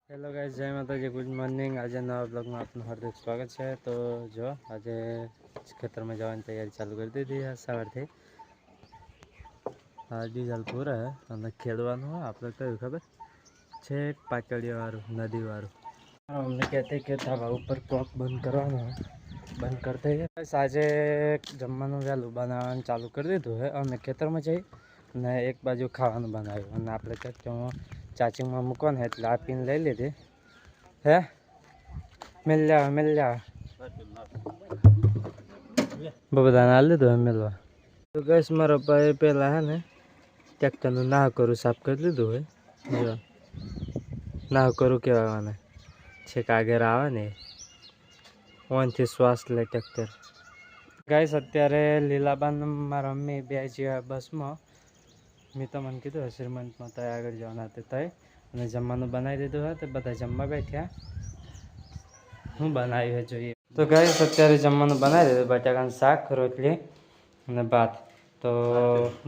Hello guys, जय माता जी, good morning. आज नवा ब्लॉग में आपનું હાર્દિક સ્વાગત છે। તો જો આજે ખેતરમાં જવાની તૈયારી ચાલુ કરી દીધી છે સવારથી। આ ડીઝલ પૂરા હે અને ખેડવાનું હોય આપણે કયું ખબર છે, પાટડીવાળું નદીવાળું। અમને કહેते કે ધાબા ઉપર કોક બંધ કરવાનો હોય, બંધ કરते हैं। બસ આજે જમવાનું વહેલું બનાવવાનું ચાલુ કરી દીધું છે। અમે ખેતરમાં જઈ અને એક બાજુ ખાવાનું બનાવ્યું અને આપણે કંઈક ચાચીમાં મૂકવાનું છે એટલે આપીને લઈ લીધી હે। મિલ જા બધાને હાલ લીધું હે મેલવા। તો ગેસ મારા ભાઈ પહેલાં હે ને ટ્રેક્ટરનું નાહ કરું સાફ કરી લીધું હોય। જો નાહ કરું કહેવાના છેક આગળ આવે ને ઓનથી શ્વાસ લે ટ્રેક્ટર। ગાઈસ અત્યારે લીલાબાન મારા મમ્મી બે જેવા બસમાં મેં તમને કીધું શ્રીમંતમાં તય આગળ જવાના હતા તય અને જમવાનું બનાવી દીધું હોય તો બધા જમવા બેઠ્યા। હું બનાવ્યું છે જોઈએ તો ગાઈસ અત્યારે જમવાનું બનાવી દીધું, બટાકાનું શાક, રોટલી અને ભાત। તો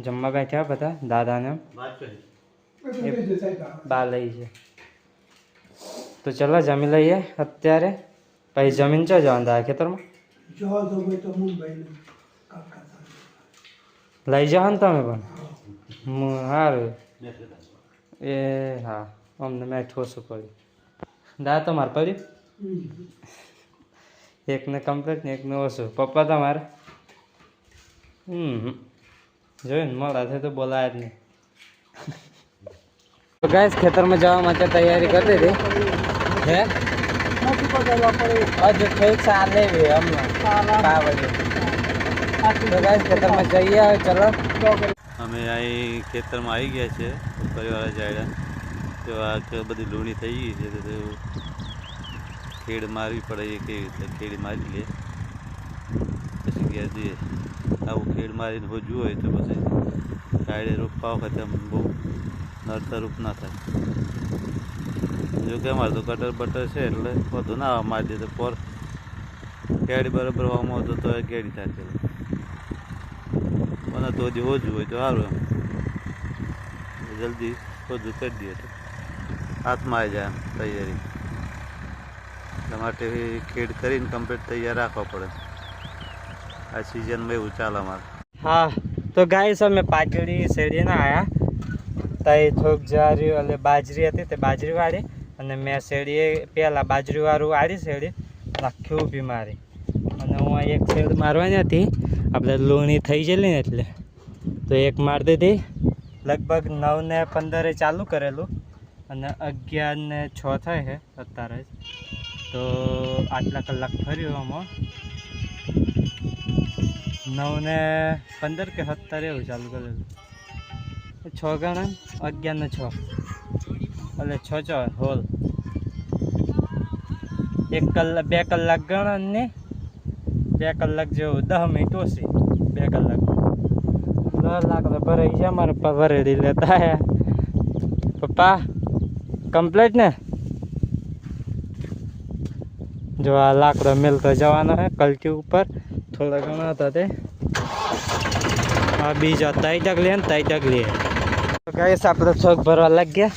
જમવા બેઠ્યા બધા દાદાને બા લઈ છે। તો ચલો જમી લઈએ અત્યારે, પછી જમીન ચો જવાનું તારા ખેતરમાં લઈ જાઓ ને તમે પણ સારું એ હા અમને મેં ઠોસું પડ્યું દા તમારે પડ્યું એકને કમ્પ્લીટ ને એકને ઓછું। પપ્પા તમારે જોયું ને મોડા તો બોલાય જ નહીં। તો ગાઈસ ખેતરમાં જવા માટે તૈયારી કરી દીધી હે। હજુ થોડીક ચાલે હમણાં તો ગાઈસ ખેતરમાં જઈએ હવે ચલો। અમે અહીં ખેતરમાં આવી ગયા છે પરિવાર જાયડા તો આ બધી લૂણી થઈ ગઈ છે તો ખેડ મારવી પડે એ કેવી રીતે ખેડ મારી લે પછી ઘેર જઈએ। આવું ખેડ મારીને હોજવું હોય તો પછી ડાયડે રોપવા વખતે આમ બહુ નડતર રૂપ ના થાય। જો કે અમારે તો કટર બટર છે એટલે બધું ના મારી દે તો પર કેડી બરાબર હોવામાં આવતો તો કેડી થાય અને તો હજી હોજવું હોય તો સારું એમ જલ્દી બધું કરી દઈએ તો હાથમાં આવી જાય એમ તૈયારી એટલા માટે ખેડ કરીને કમ્પ્લીટ તૈયાર રાખવા પડે। આ સિઝનમાં એવું ચાલે અમારે। હા તો ગાઈસ અમે પાટડી શેરડીના આવ્યા તઈ થોક જારી એટલે બાજરી હતી તે બાજરી વાળી અને મેં શેરડીએ પહેલાં બાજરીવાળું વાળી શેરડી આખી ઊભી મારી અને હું એક શેરડ મારવાની હતી આપણે લૂણી થઈ ગયેલી ને એટલે તો એક મારી દીધી। લગભગ 9 ને 15 ચાલુ કરેલું અને 11 ને 6 થાય છે અત્યારે જ તો આટલા કલાક ફર્યું આમાં 9 ને 15 કે 17 એવું ચાલુ કરેલું 6 ગણા 11 ને 6 એટલે 6 હોલ 1 કલાક 2 કલાક ગણા ને 2 કલાક જેવું 10 મિનિટ ઓછી 2 કલાક 10 લાખ ભરાઈ છે મારા પપ્પા ભરેડી લેતા હે। પપ્પા કમ્પ્લીટ ને જો આ લાકડો મેલતો જવાનો હે કલટી ઉપર થોડા ઘણા હતા તે આ બીજા તઈ ડગલી ને તઈ ડગલી તો ગાઈસ આપણે ચોક ભરવા લાગ્યા।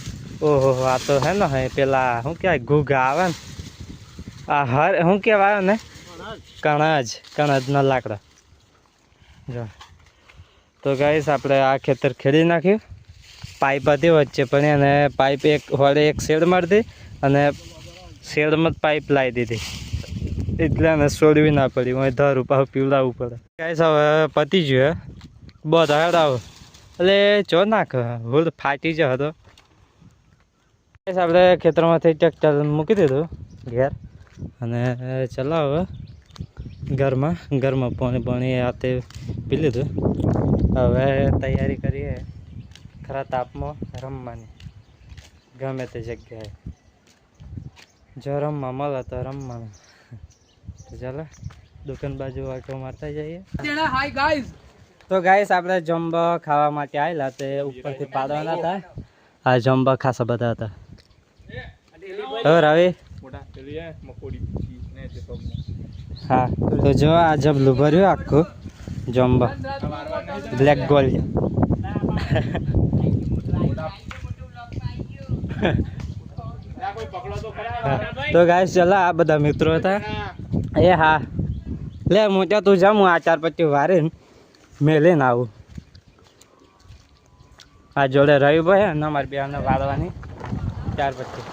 ઓહો આ તો હે ને હે પેલા શું કહેવાય ઘૂઘા આવે ને આ હર શું કહેવાય ને કણજનો લાકડો જો। તો ગાઈસ આપણે આ ખેતર ખેડી નાખ્યું, પાઇપ હતી વચ્ચે પણ એને પાઇપ એક વડે એક શેડ મારી દી અને શેડમાં જ પાઇપ લાવી દીધી એટલે એને છોડવી ના પડી હું ધર ઉપર પીવડાવવું પડે। ગાઈસ હવે પતી ગયું બહુ હડાવ એટલે ચો નાખ હુડ ફાટી જ હતો। ગાઈસ આપણે ખેતરમાંથી ટ્રેક્ટર મૂકી દીધું ઘેર અને ચલો હવે ઘરમાં પાણી આતે પી લીધું। હવે તૈયારી કરીએ ખરા તાપમાં રમવાની ગમે તે જગ્યાએ જો રમવા મળે તો રમવાનું। તો ચાલો દુકાન બાજુ આટો મારતા જઈએ। તો ગાઈસ આપણે જમવા ખાવા માટે આવેલા તે ઉપરથી પાડવાના હતા। આ જમવા ખાસા બધા હતા હવે રવિ હા તો જો આ જબલું ભર્યું આખું જમવા બ્લેક ગોલ્ડ તો ગાઈસ ચલો આ બધા મિત્રો હતા એ હા લે મોટા તું જા હું આ 4 પટ્ટી વારીને મેલીને આવું આ જોડે રહ્યું ભાઈ અને અમારી બેને વાળવાની 4 પટ્ટી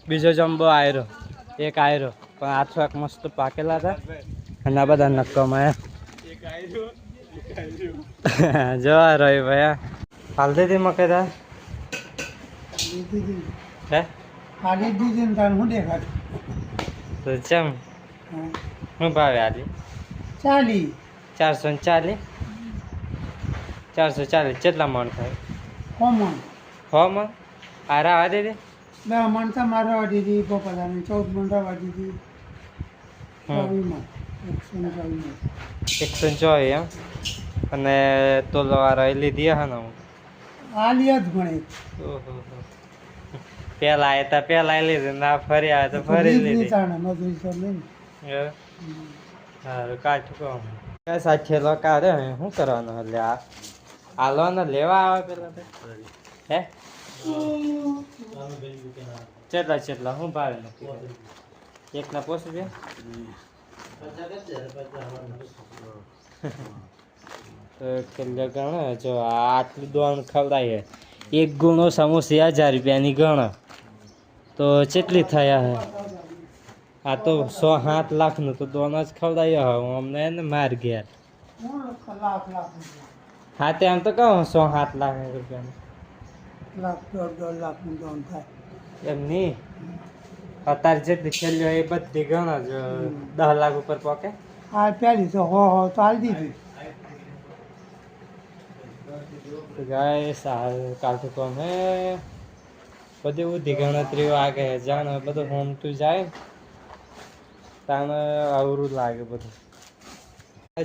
બીજો જમ્બો આયરો એક આયરો પણ આ થોડાક મસ્ત પાકેલા હતા અને આ બધા નક્કામાં જોવા રહ્યું ભાઈ હાલ દીધી મકેદાર હે તો ચમ શું ભાવે આજે 440 કેટલા મણ થાય 6 મણ આ રાવા દે દે 10 મણ તો મારવા દીધી પોપલાને 14 મણ રાવા દીધી 124 એમ અને તોલો વાળો એ લીધી હે ને હું આલિયા જ ગણે ઓહો પેલા આયા તા પેલા લીધી ના ફરી આવે તો ફરી લીધી મજૂરી સર લઈને સારું કાઢું કહું સાથે લોકો શું કરવાનું એટલે આ લોન લેવા આવે પેલા તો હે કેટલા શું ભાવે એકના પોસી બે તો કેટલે ગણે જો આટલું દોણ ખવડાય એક ગુણો સમોસી 1000 રૂપિયાની ગણ તો કેટલી થયા હે આ તો 107 લાખનું તો દોણ જ ખવડાયો હું અમને ને માર ઘેર હા તે આમ તો કહું 107 લાખ રૂપિયાનું લાખ 1.5 લાખનું દોન થાય એમ નહીં અત્યારે જેટલી છેલ્લી એ બધી ગણ જ 10 લાખ ઉપર પોકે આ પહેલી તો હો ચાલી દીધી ગાઈસ કાલથી કોમ હે બધી બુદ્ધિ ગણતરીઓ આગે જાણ બધું હોમ ટુ જાય તાને અવરું લાગે બધું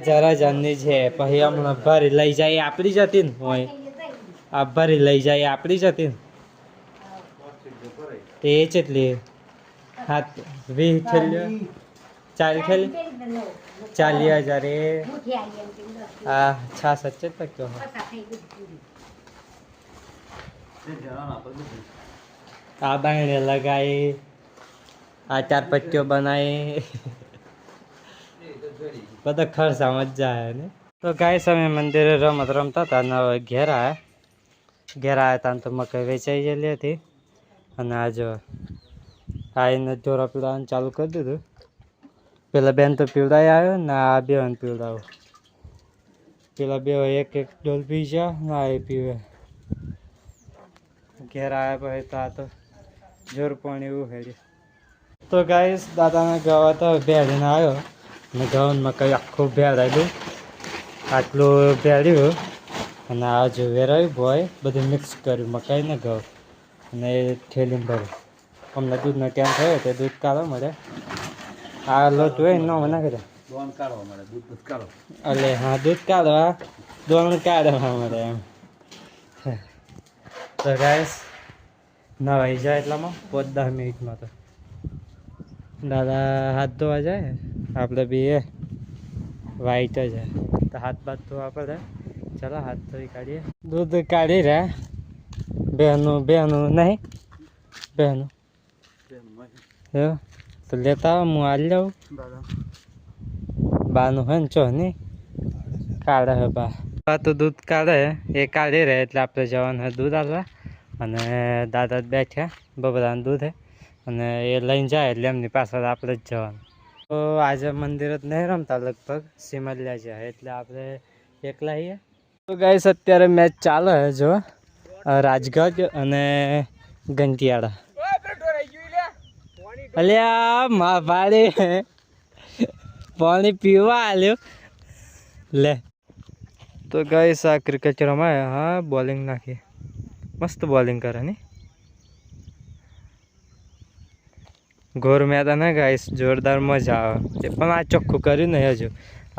જરા જાનની છે પછી હમણાં ભરી લઈ જાય આપણી જતી ને હોય આ ભરી લઈ જાય આપણી જતી ને તે કેટલી 20 છેલ્લી 40 છેલ્લી 40,000 એ આ 66 તક તો આ બાયણે લગાવી આ 4 પટ્ટીઓ બનાવી બધા ખર્ચામાં જ જાય ને તો ગાય અમે મંદિરે રમત રમતા હતા ને હવે ઘેર આવ્યા હતા તો મકાઈ વેચાઈ ગયેલી હતી અને આ જો આવીને ઢોરા પીવડાવવાનું ચાલુ કરી દીધું પેલા બેન તો પીવડાવી આવ્યો ને આ બેન પીવડાવો પેલા બે એક ડોલ પી જા ના એ પીવે ઘેર આવ્યા પછી તો આ તો જોર પાણી એવું હેડ્યું તો ગાઈસ દાદાના ગાવા તો ભેળીને આવ્યો અને ઘઉં મકાઈ આખું ભેળાયું આટલું ભેળ્યું અને આ જો વેરાયું ભોય બધું મિક્સ કર્યું મકાઈ ને ઘઉં અને એ થેલીમાં ભર્યું અમને દૂધનો ટાઈમ થયો તો દૂધ કાઢવા મળે આ લોટ હોય ન મને કરે દોણ કાઢવા મળે દૂધ કાઢો એટલે હા દૂધ કાઢવા દોણ કાઢવા મળે એમ તો ગાઈસ નવાઈ જાય એટલામાં 5-10 મિનિટમાં તો દાદા હાથ ધોવા જાય આપણે બી એ વાઈટ જ તો હાથ બાથ ધોવા પડે ચાલો હાથ ધોઈ કાઢીએ દૂધ કાઢી રહ્યા બહેનું નહીં બહેનું એવું તો લેતા આવો હું હાલ જાઉં બાનું હોય ને ચો નહીં કાઢે હે બા તો દૂધ કાઢે એ કાઢી રહે એટલે આપણે જવાનું હોય દૂધ આવવા અને દાદા બેઠ્યા બબરાનું દૂધ હે અને એ લઈને જાય એટલે એમની પાછળ આપણે જ જવાનું તો આજે મંદિર જ નહીં રમતા લગભગ સિમલિયા જાય એટલે આપણે એકલા આવીએ તો ગાઈસ અત્યારે મેચ ચાલે જો રાજગઢ અને ગંટિયાળા અલ્યા મા ભાડે પાણી પીવા આલ્યો લે તો ગાઈસ આ ક્રિકેટ રમાય હા બોલિંગ નાખી મસ્ત બોલિંગ કરે ને ગોર મેદાન હે ગાઈસ જોરદાર મજા આવે પણ આ ચોખ્ખું કર્યું નહીં હજુ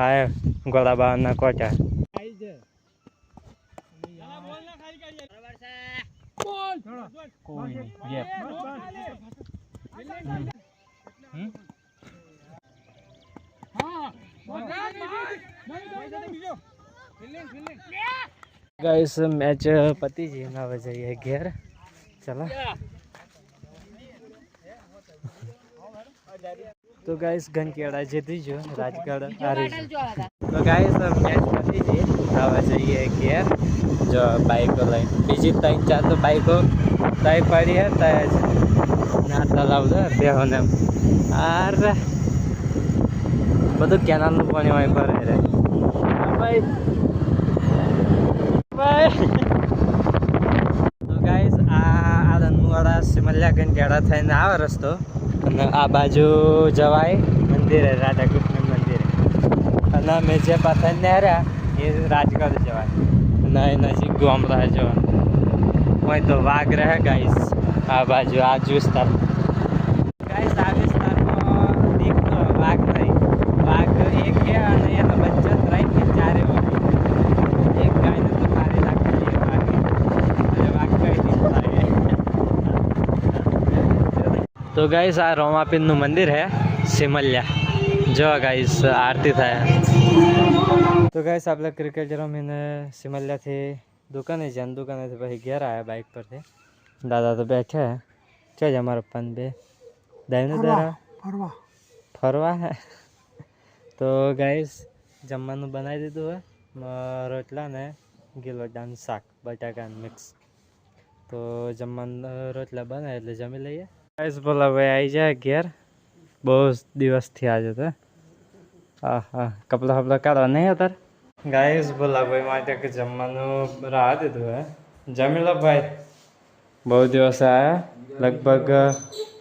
આ ગોળાબાના કોટા ગાઈસ મેચ પતી ગઈ હવે જઈએ ઘેર ચલો તો ગાઈસ ઘંટિયાળા જીતી ગયો રાજગઢ હારી ગયો. તો ગાઈસ મેચ પતી ગઈ. હવે જઈએ ઘેર. જો બાઈકો લઈને બીજી 3-4 તો બાઈકો તય પડી હે તય જ ના તલાવ છે બેહોને આર બધું કેનાલનું પાણી હોય ભરે રે ભાઈ ભાઈ. તો ગાઈસ આ રનવાળા સિમલિયા ઘંટિયાળા થઈને આવે રસ્તો અને આ બાજુ જવાય મંદિરે રાધા કૃષ્ણ મંદિરે અને અમે જે પાથર નેર્યા એ રાજગઢ જવાય અને એ નજીક ગોમરા જવાનું હોય તો વાઘ રહે ગાઈસ આ બાજુ આ જ વિસ્તાર. ગાઈસ આ વિસ્તારમાં દેખતો વાઘ નહીં વાઘ એક છે અને એનો બચ્ચો 3 કે 4 એક ગાયને તો મારી નાખી વાઘ અને વાઘ કઈ નહીં થાય. તો ગાઈસ આ રોમાપીરનું મંદિર હે સિમલિયા. જો ગાઈસ આરતી થાય. તો ગાઈસ આપણે ક્રિકેટ રમીને સિમલિયાથી દુકાને જ્યાં દુકાનેથી પછી ઘેર આવ્યા બાઇક પરથી. દાદા તો બેઠા છે જ અમારા પપ્પાને બે દાઈને દાદા ફરવા હે. તો ગાઈસ જમવાનું બનાવી દીધું હોય રોટલા ને ગીલોડાનું શાક બટાકાનું મિક્સ. તો જમવાનું રોટલા બનાવે એટલે જમી લઈએ. ગાઈસ બોલા ભાઈ આવી જાય ઘેર બહુ દિવસથી આજે તો હા કપડા ફપડા કાઢવા નહીં અત્યારે. ગાઈસ બોલા ભાઈ માટે કે જમવાનું રાહ દીધું હે જમી લો ભાઈ. બહુ દિવસ આવ્યા લગભગ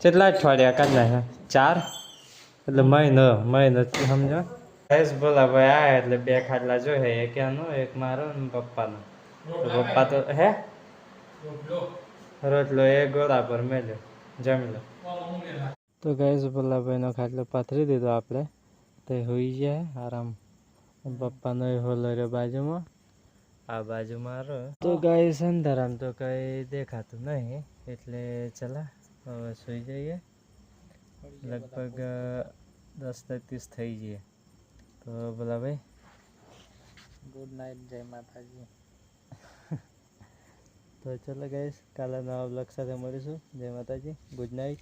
કેટલા અઠવાડિયા કાઢ નાખ્યા 4 એટલે મહિનો સમજો. ગાઈસ બોલા ભાઈ આવ્યા એટલે 2 ખાટલા જોઈએ એક એનો એક મારો અને પપ્પાનો. તો પપ્પા તો હે રોટલો એ ગોળા પર મેલ્યો જમી લો. તો ગાઈસ બોલા ભાઈનો ખાટલો પાથરી દીધો આપણે તો હોઈ જાય આરામ. પપ્પાનો એ હોલો રહ્યો બાજુમાં આ બાજુ મારો. તો ગાઈસ અંધારામ તો કંઈ દેખાતું નહીં એટલે ચલા હવે સુઈ જઈએ. લગભગ 10:30 થઈ જઈએ. તો બોલા ભાઈ ગુડ નાઇટ જય માતાજી. તો ચલો ગાઈસ કાલે નવા બ્લોગ સાથે મળીશું. જય માતાજી ગુડ નાઇટ.